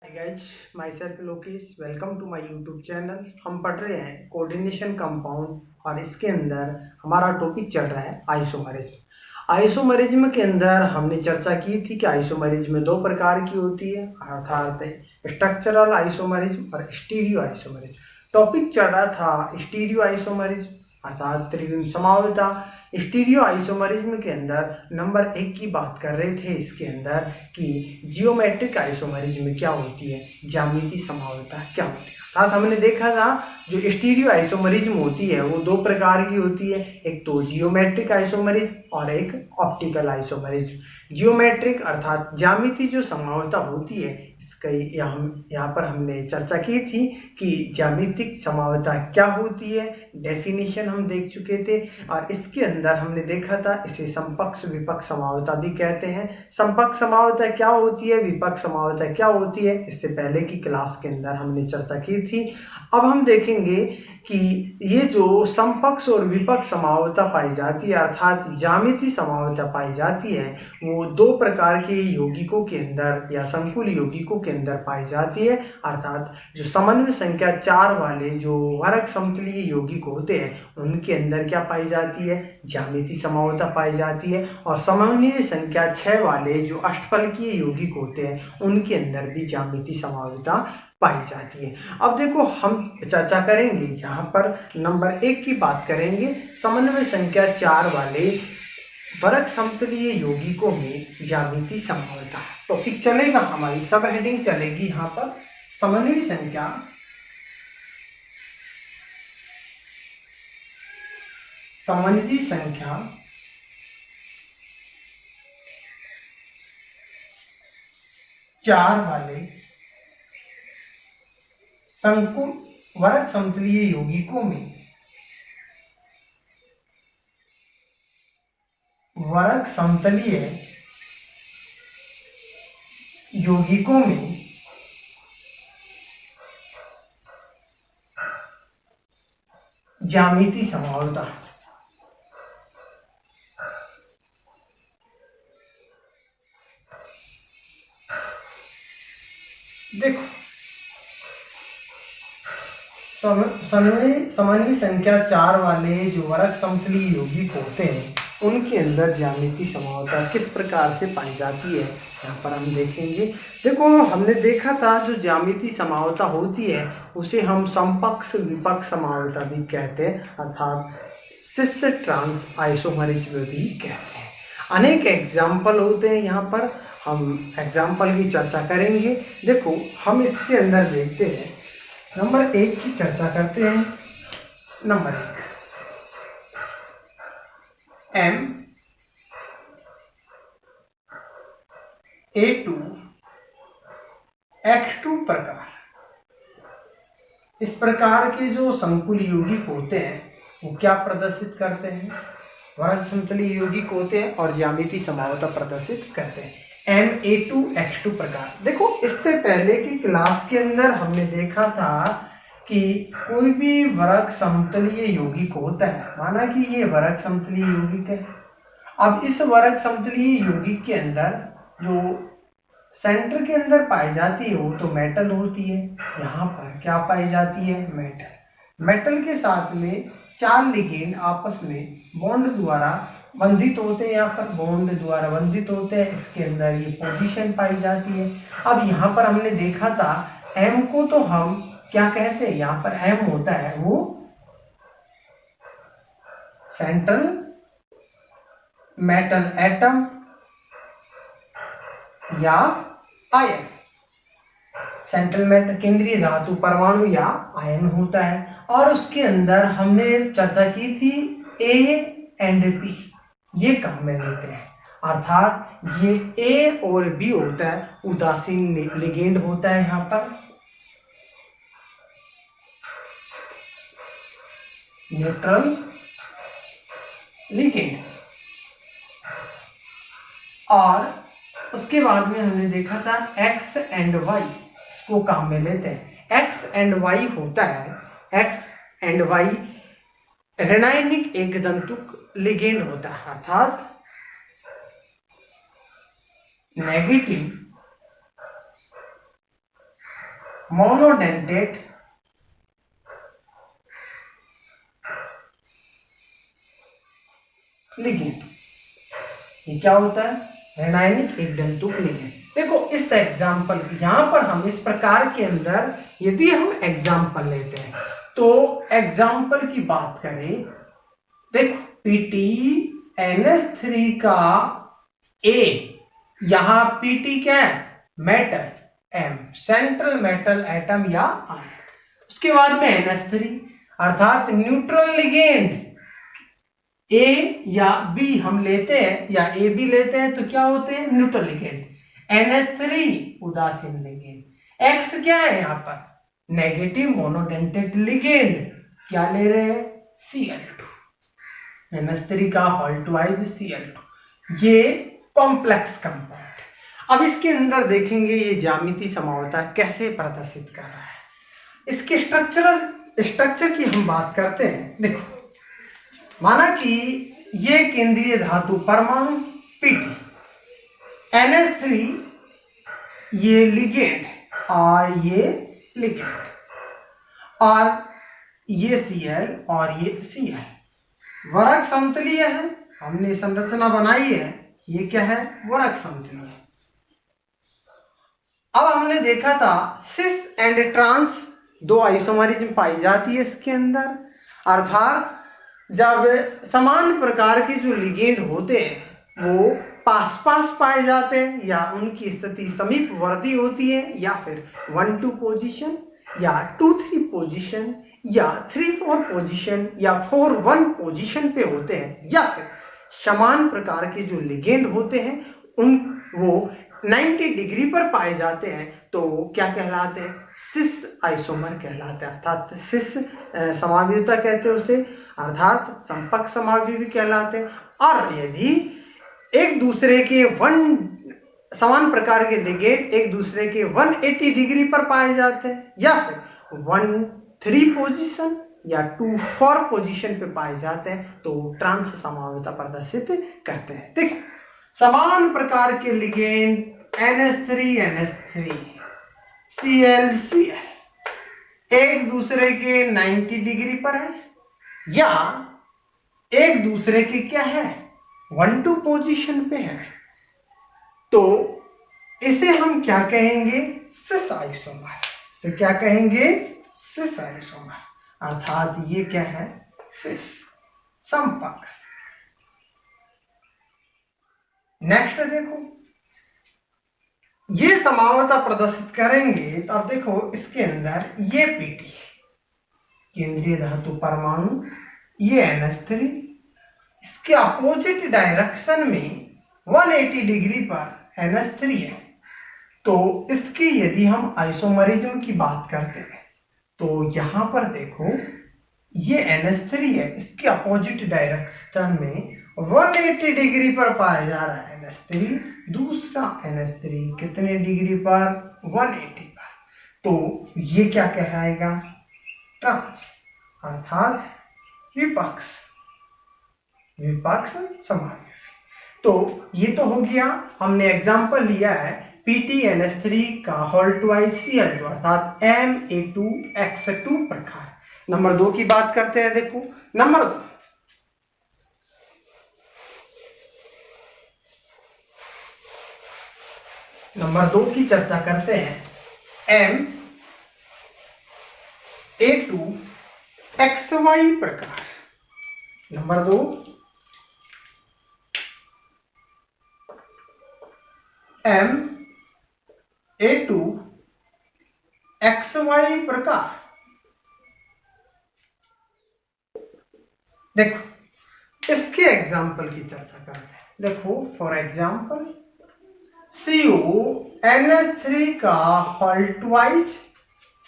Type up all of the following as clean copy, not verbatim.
Guys, myself Lokesh, welcome to my YouTube channel. हम पढ़ रहे हैं कोऑर्डिनेशन कंपाउंड और इसके अंदर हमारा टॉपिक चल रहा है आइसोमरिज्म। आइसोमरिज्म के अंदर हमने चर्चा की थी कि आइसोमरिज्म दो प्रकार की होती है, अर्थात स्ट्रक्चरल आइसोमरिज्म और स्टीरियो आइसोमरिज्म। टॉपिक चल रहा था स्टीरियो आइसोमरिज्म अर्थात त्रिविम समवेता। स्टीरियो आइसोमरिज्म के अंदर नंबर 1 की बात कर रहे थे इसके अंदर कि जियोमेट्रिक आइसोमरिज्म क्या होती है, ज्यामिति समवेता क्या होती है। अर्थात हमने देखा था जो स्टीरियो आइसोमरिज्म होती है वो दो प्रकार की होती है, एक तो जियोमेट्रिक आइसोमरिज्म और एक ऑप्टिकल आइसोमरिज्म। जियोमेट्रिक अर्थात ज्यामिति जो समवेता होती है इसका यहाँ पर हमने चर्चा की थी कि ज्यामितिक समवेता क्या होती है, डेफिनेशन हम देख चुके थे। और इसके अंदर हमने देखा था इसे समपक्ष विपक्ष समवेता भी कहते हैं। समपक्ष समवेता क्या होती है, विपक्ष समवेता क्या होती है, इससे पहले की क्लास के अंदर हमने चर्चा की थी। अब हम देखेंगे कि ये जो समपक्ष और विपक्ष समवेता पाई जाती है अर्थात ज्यामिति समवेता पाई जाती है वो दो प्रकार के यौगिकों के अंदर या संकुल यौगिकों के अंदर पाई जाती है। अर्थात जो समन्वय संख्या 4 वाले जो वर्ग समतलीय यौगिक होते हैं उनके अंदर क्या पाई जाती है, ज्यामिति समवेता पाई जाती है। और समन्वय संख्या 6 वाले जो अष्टफलकीय यौगिक होते हैं उनके अंदर भी ज्यामिति समवेता पाई जाती है। अब देखो हम चर्चा करेंगे यहाँ पर नंबर 1 की बात करेंगे, समन्वय संख्या 4 वाले वर्ग समतलीय यौगिकों में ज्यामिति समवेता। टॉपिक चलेगा हमारी सब हेडिंग चलेगी यहाँ पर समन्वय संख्या 4 वाले संकुल वर्ग समतलीय यौगिकों में वर्ग समतलीय यौगिकों में ज्यामिति समवेता। देखो समन्वय संख्या 4 वाले जो वर्ग समतलीय यौगिक होते हैं उनके अंदर ज्यामिति समवेता किस प्रकार से पाई जाती है यहाँ पर हम देखेंगे। देखो हमने देखा था जो ज्यामिति समवेता होती है उसे हम समपक्ष विपक्ष समवेता भी कहते हैं अर्थात सिस ट्रांस आइसोमरिज्म भी कहते हैं। अनेक एग्जाम्पल होते हैं, यहाँ पर हम एग्जाम्पल की चर्चा करेंगे। देखो हम इसके अंदर देखते हैं नंबर 1 की चर्चा करते हैं। नंबर 1 Ma2 X2 प्रकार। इस प्रकार के जो संकुल यौगिक होते हैं वो क्या प्रदर्शित करते हैं, वर्ग समतलीय यौगिक होते हैं और ज्यामिति समवेता प्रदर्शित करते हैं। Ma2X2 प्रकार। देखो इससे पहले की क्लास के अंदर हमने देखा था कि कोई भी वर्ग समतलीय यौगिक होता है, माना कि ये वर्ग समतलीय यौगिक है। अब इस वर्ग समतलीय यौगिक के अंदर जो सेंटर के अंदर पाई जाती है वो तो मेटल होती है। यहाँ पर क्या पाई जाती है, मेटल। मेटल के साथ में 4 लिगेंड आपस में बॉन्ड द्वारा बंधित होते हैं, यहाँ पर बॉन्ड द्वारा बंधित होते हैं। इसके अंदर ये पोजीशन पाई जाती है। अब यहाँ पर हमने देखा था M को तो हम क्या कहते हैं, यहाँ पर M होता है वो सेंट्रल मेटल एटम या आयन, सेंट्रल मेटल केंद्रीय धातु परमाणु या आयन होता है। और उसके अंदर हमने चर्चा की थी A एंड B ये काम में लेते हैं, अर्थात ये A और B होता है उदासीन लिगेंड होता है यहाँ पर, न्यूट्रल लिगेंड। और उसके बाद में हमने देखा था X एंड Y इसको काम में लेते हैं। X एंड Y होता है, X एंड Y ऋणायनिक एकदंतुक लिगेंड होता है अर्थात नेगेटिव मोनोडेंटेट लिगेंड। ये क्या होता है? ऋणायनिक एक दंतुक लिगेंड। देखो इस एग्जाम्पल, यहां पर हम इस प्रकार के अंदर यदि हम एग्जाम्पल लेते हैं तो एग्जाम्पल की बात करें, देखो PTNS3 का A, यहां PT क्या है? Metal, M central metal atom या आयन। उसके बाद में NS3 अर्थात न्यूट्रल लिगेंड। A या B हम लेते हैं या A B लेते हैं तो क्या होते हैं? Neutral ligand. NH3 उदासीन लिगेंड। X क्या है यहाँ पर? Negative monodentate ligand. क्या ले रहे हैं? Cl2। NH3 का होल ट्वाइस Cl2। ये कॉम्प्लेक्स कंपाउंड। अब इसके अंदर देखेंगे ये ज्यामिति समावता कैसे प्रदर्शित कर रहा है। इसके स्ट्रक्चर की हम बात करते हैं। देखो माना कि ये केंद्रीय धातु परमाणु PT, NH3 ये लिगेंड और ये लिगेंड, और ये Cl और ये Cl वरक समतलीय है। हमने संरचना बनाई है, ये क्या है? वरक समतलीय। अब हमने देखा था सिस एंड ट्रांस दो आइसोमरिज्म पाई जाती है इसके अंदर, अर्थात जब समान प्रकार के जो लिगेंड होते हैं वो पास पास पाए जाते हैं या उनकी स्थिति समीपवर्ती होती है, या फिर 1-2 पोजीशन या 2-3 पोजीशन या 3-4 पोजीशन या 4-1 पोजीशन पे होते हैं, या फिर समान प्रकार के जो लिगेंड होते हैं उन वो 90 डिग्री पर पाए जाते हैं तो क्या कहलाते हैं? सिस आइसोमर कहलाते हैं, अर्थात सिस समावयवता कहते हैं उसे, अर्थात संपर्क समावयवी भी कहलाते हैं। और यदि एक दूसरे के समान प्रकार के लिगेंड एक दूसरे के 180 डिग्री पर पाए जाते हैं, या फिर 1-3 पोजीशन या 2-4 पोजीशन पे पाए जाते हैं तो ट्रांस समावयवता प्रदर्शित करते हैं। देखो समान प्रकार के लिगेंड NH3 Cl एक दूसरे के 90 डिग्री पर है या एक दूसरे के क्या है? 1-2 पोजीशन पे है, तो इसे हम क्या कहेंगे? Cis isomer. इसे क्या कहेंगे? सिस आइसोमर, अर्थात ये क्या है? सिस संपर्क। नेक्स्ट देखो, ये समावयवता प्रदर्शित करेंगे तो अब देखो इसके अंदर ये PT केंद्रीय धातु परमाणु, ये NH3, इसके अपोजिट डायरेक्शन में 180 डिग्री पर NH3 है। तो इसकी यदि हम आइसोमरिज्म की बात करते हैं तो यहां पर देखो ये NH3 है, इसके अपोजिट डायरेक्शन में 180 डिग्री पर पाया जा रहा है NH3, दूसरा NH3 कितने डिग्री पर? 180 पर। तो ये क्या कहलाएगा? ट्रांस, अर्थात विपक्ष समावयवी। तो ये तो हो गया, हमने एग्जांपल लिया है PTNS3 का होल ट्वाइस Cl2 अर्थात Ma2X2 प्रकार। नंबर 2 की बात करते हैं। देखो नंबर 2 की चर्चा करते हैं। Ma2XY प्रकार। नंबर 2 Ma2XY प्रकार। देखो इसके एग्जाम्पल की चर्चा करते हैं। देखो फॉर एग्जाम्पल CONH3 का होल ट्वाइस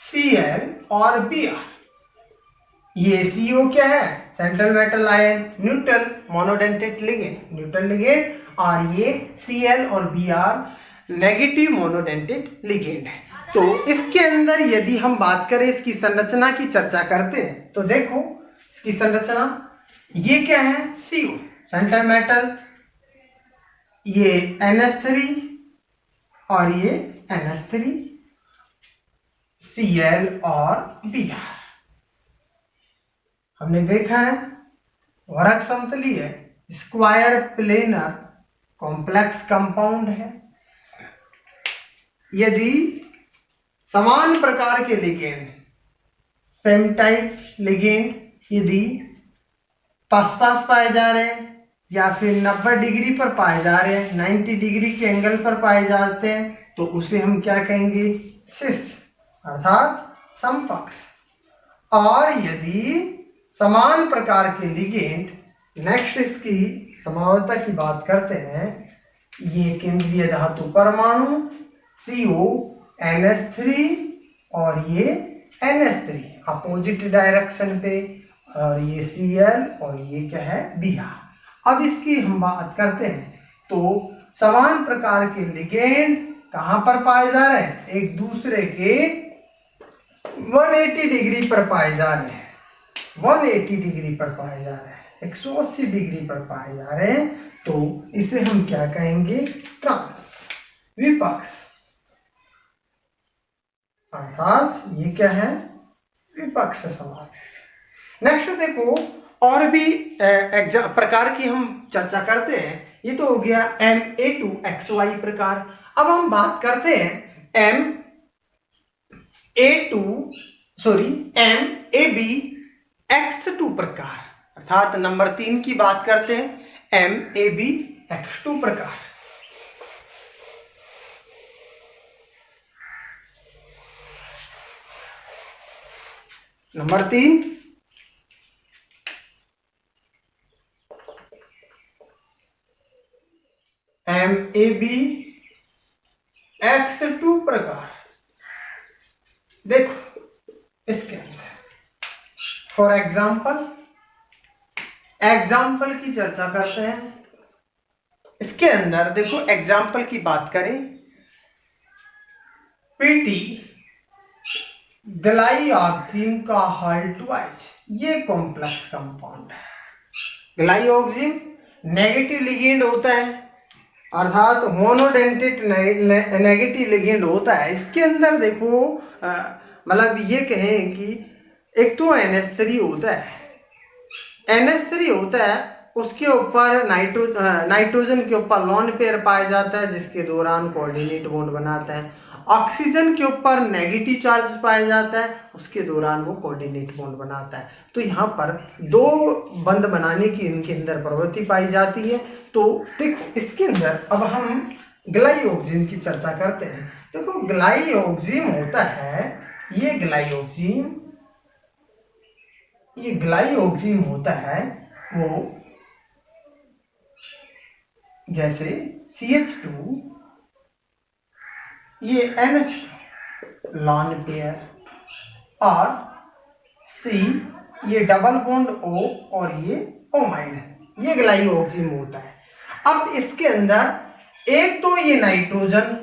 Cl और Br। ये CO क्या है? Central metal ion, neutral monodentate ligand, और ये Cl और Br नेगेटिव मोनोडेंटेट लिगेंड है। तो इसके अंदर यदि हम बात करें इसकी संरचना की चर्चा करते हैं तो देखो इसकी संरचना, ये क्या है? CO सेंट्रल मेटल, ये NH3 और ये NH3, Cl और Br। हमने देखा है वर्ग समतलीय स्क्वायर प्लेनर कॉम्प्लेक्स कंपाउंड है। यदि समान प्रकार के लिगेंड, सेम टाइप लिगेंड यदि पास पास पाए जा रहे हैं या फिर 90 डिग्री पर पाए जा रहे हैं, 90 डिग्री के एंगल पर पाए जाते हैं, तो उसे हम क्या कहेंगे? सिस अर्थात समपक्ष। और यदि समान प्रकार के लिगेंड, नेक्स्ट इसकी समावता की बात करते हैं, ये केंद्रीय धातु परमाणु CONH3 और ये NH3 अपोजिट डायरेक्शन पे, और ये Cl और ये क्या है? Br। अब इसकी हम बात करते हैं तो समान प्रकार के लिगेंड कहां पर पाए जा रहे हैं? एक दूसरे के 180 डिग्री पर पाए जा रहे हैं, 180 डिग्री पर पाए जा रहे हैं, 180 डिग्री पर पाए जा रहे हैं, तो इसे हम क्या कहेंगे? ट्रांस विपक्ष। अर्थात ये क्या है? विपक्ष समान। नेक्स्ट देखो, और भी प्रकार की हम चर्चा करते हैं। ये तो हो गया Ma2XY प्रकार। अब हम बात करते हैं MABX2 प्रकार, अर्थात नंबर 3 की बात करते हैं, MABX2 प्रकार। नंबर 3 MABX2 प्रकार। देखो इसके अंदर फॉर एग्जाम्पल की चर्चा करते हैं। इसके अंदर देखो एग्जाम्पल की बात करें, PT ग्लाइऑक्सिम का हल ट्वाइस, ये कॉम्प्लेक्स कंपाउंड है। ग्लाइऑक्सिम नेगेटिव लिगेंड होता है, अर्थात मोनोडेंटेट नेगेटिव लिगेंड होता है। इसके अंदर देखो मतलब ये कहें कि एक तो NH3 होता है, NH3 होता है, उसके ऊपर नाइट्रोजन के ऊपर लोन पेयर पाया जाता है, जिसके दौरान कोऑर्डिनेट बॉन्ड बनाता है। ऑक्सीजन के ऊपर नेगेटिव चार्ज पाया जाता है, उसके दौरान वो कोऑर्डिनेट बॉन्ड बनाता है। तो यहाँ पर दो बंध बनाने की इनके अंदर प्रवृत्ति पाई जाती है। तो देखो इसके अंदर अब हम ग्लाइऑक्सिम की चर्चा करते हैं। देखो ग्लाइऑक्सिम होता है, ये ग्लाइऑक्सिम होता है वो जैसे CH2, ये NH लॉन पेयर, और C ये डबल बॉन्ड O और ये O माइनस, ये ग्लाइऑक्सिम होता है। अब इसके अंदर एक तो ये नाइट्रोजन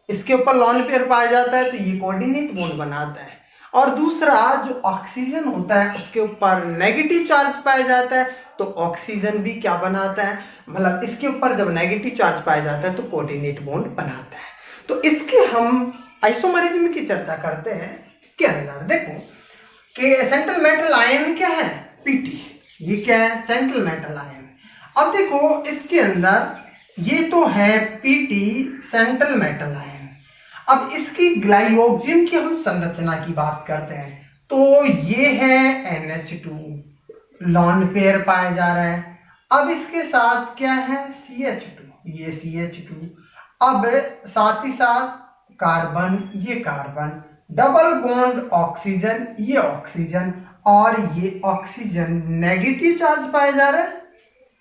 इसके ऊपर लॉन पेयर पाया जाता है, तो ये कोऑर्डिनेट बॉन्ड बनाता है, और दूसरा जो ऑक्सीजन होता है उसके ऊपर नेगेटिव चार्ज पाया जाता है, तो ऑक्सीजन भी क्या बनाता है? मतलब इसके ऊपर जब नेगेटिव चार्ज पाया जाता है तो कोऑर्डिनेट बॉन्ड बनाता है। तो इसके हम आइसोमरिज्म की चर्चा करते हैं। इसके अंदर देखो कि सेंट्रल मेटल आयन क्या है? PT। ये क्या है? Central metal ion. अब देखो इसके अंदर ये तो है PT सेंट्रल मेटल आयन। अब इसकी ग्लाइऑक्सिम की हम संरचना की बात करते हैं, तो ये है NH2 लॉन पेयर पाया जा रहा है। अब इसके साथ क्या है? CH2, ये CH2। अब साथ ही साथ कार्बन, ये कार्बन, डबल बॉन्ड ऑक्सीजन, ये ऑक्सीजन, और ये ऑक्सीजन नेगेटिव चार्ज पाया जा रहा है,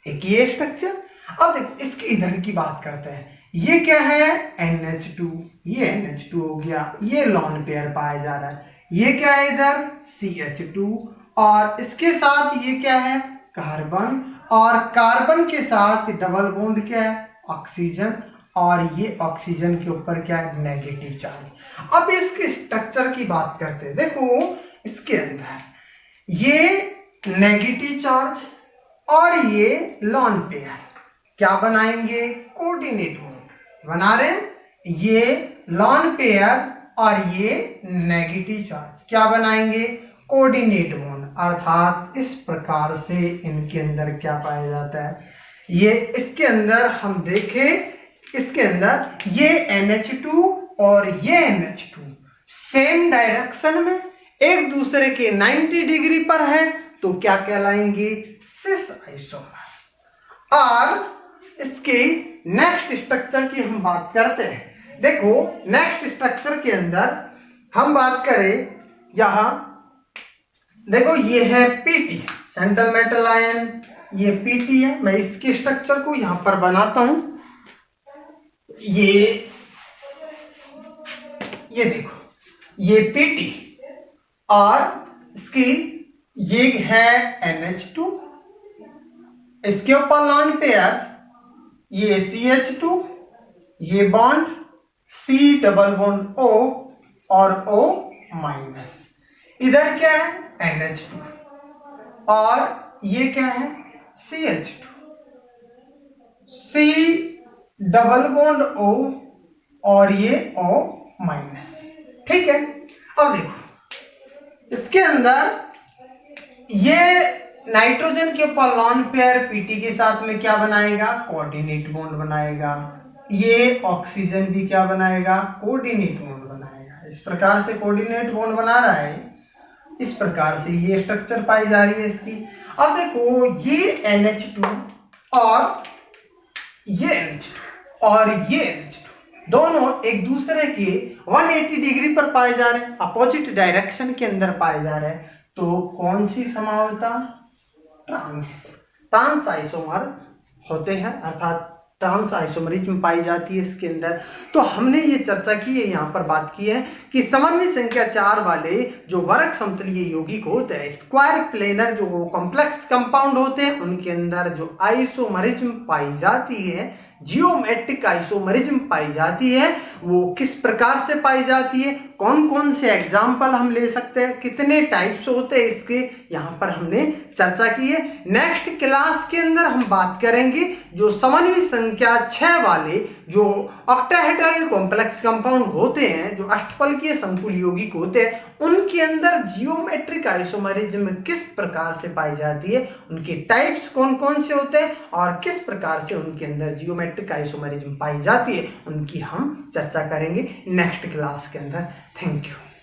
एक ये स्ट्रक्चर। अब देखो इसके इधर की बात करते हैं, ये क्या है? NH2, ये NH2 हो गया, ये लॉन पेयर पाया जा रहा है। ये क्या है इधर? CH2, और इसके साथ ये क्या है? कार्बन, और कार्बन के साथ डबल बॉन्ड क्या है? ऑक्सीजन, और ये ऑक्सीजन के ऊपर क्या है? Negative charge. अब इसके स्ट्रक्चर की बात करते हैं। देखो इसके अंदर ये नेगेटिव चार्ज और ये लॉन पेयर क्या बनाएंगे? कोऑर्डिनेट बॉन्ड बना रहे हैं। ये लॉन पेयर और ये नेगेटिव चार्ज, क्या बनाएंगे, कोऑर्डिनेट बॉन्ड। अर्थात इस प्रकार से इनके अंदर क्या पाया जाता है, ये इसके अंदर हम देखें, इसके अंदर ये NH2 और ये NH2 सेम डायरेक्शन में एक दूसरे के 90 डिग्री पर है, तो क्या कहलाएंगे, सिस आइसोमर। और इसके नेक्स्ट स्ट्रक्चर की हम बात करते हैं। देखो नेक्स्ट स्ट्रक्चर के अंदर हम बात करें, यहां देखो ये है पीटी, सेंट्रल मेटल आयन, ये पीटी है। मैं इसके स्ट्रक्चर को यहां पर बनाता हूं। ये देखो ये पीटी और इसकी ये है NH2, इसके ऊपर लॉन पेयर ये CH2, ये bond C double bond O और O माइनस, इधर क्या है NH2 और ये क्या है CH2, C double bond O और ये O माइनस। ठीक है, अब देखो इसके अंदर ये नाइट्रोजन के ऊपर लॉन पेयर पीटी के साथ में क्या बनाएगा, कोऑर्डिनेट बॉन्ड बनाएगा। ये ऑक्सीजन भी क्या बनाएगा, कोऑर्डिनेट बॉन्ड बनाएगा। इस प्रकार से कोऑर्डिनेट बॉन्ड बना रहा है, इस प्रकार से ये स्ट्रक्चर पाई जा रही है इसकी। अब देखो ये NH2 और ये NH2 और ये NH2 दोनों एक दूसरे के 180 डिग्री पर पाए जा रहे हैं, अपोजिट डायरेक्शन के अंदर पाए जा रहे हैं। तो कौन सी समावता, ट्रांस आइसोमर होते हैं, अर्थात ट्रांस आइसोमरिज्म पाई जाती है इसके अंदर। तो हमने ये चर्चा की है, यहाँ पर बात की है कि समन्वय संख्या 4 वाले जो वर्ग समतलीय यौगिक होते हैं, स्क्वायर प्लेनर जो कॉम्प्लेक्स कंपाउंड होते हैं, उनके अंदर जो आइसोमरिज्म पाई जाती है, जियोमेट्रिक आइसोमरिज्म पाई जाती है, वो किस प्रकार से पाई जाती है, कौन कौन से एग्जाम्पल हम ले सकते हैं, कितने टाइप्स होते हैं इसके, यहाँ पर हमने चर्चा की है। नेक्स्ट क्लास के अंदर हम बात करेंगे जो समन्वय संख्या 6 वाले जो ऑक्टाहेड्रल कॉम्प्लेक्स कंपाउंड होते हैं, जो अष्टफलकीय संकुल यौगिक होते हैं, उनके अंदर जियोमेट्रिक आइसोमरिज्म किस प्रकार से पाई जाती है, उनके टाइप्स कौन कौन से होते हैं और किस प्रकार से उनके अंदर जियोमेट्रिक आइसोमरिज्म पाई जाती है, उनकी हम चर्चा करेंगे नेक्स्ट क्लास के अंदर। Thank you.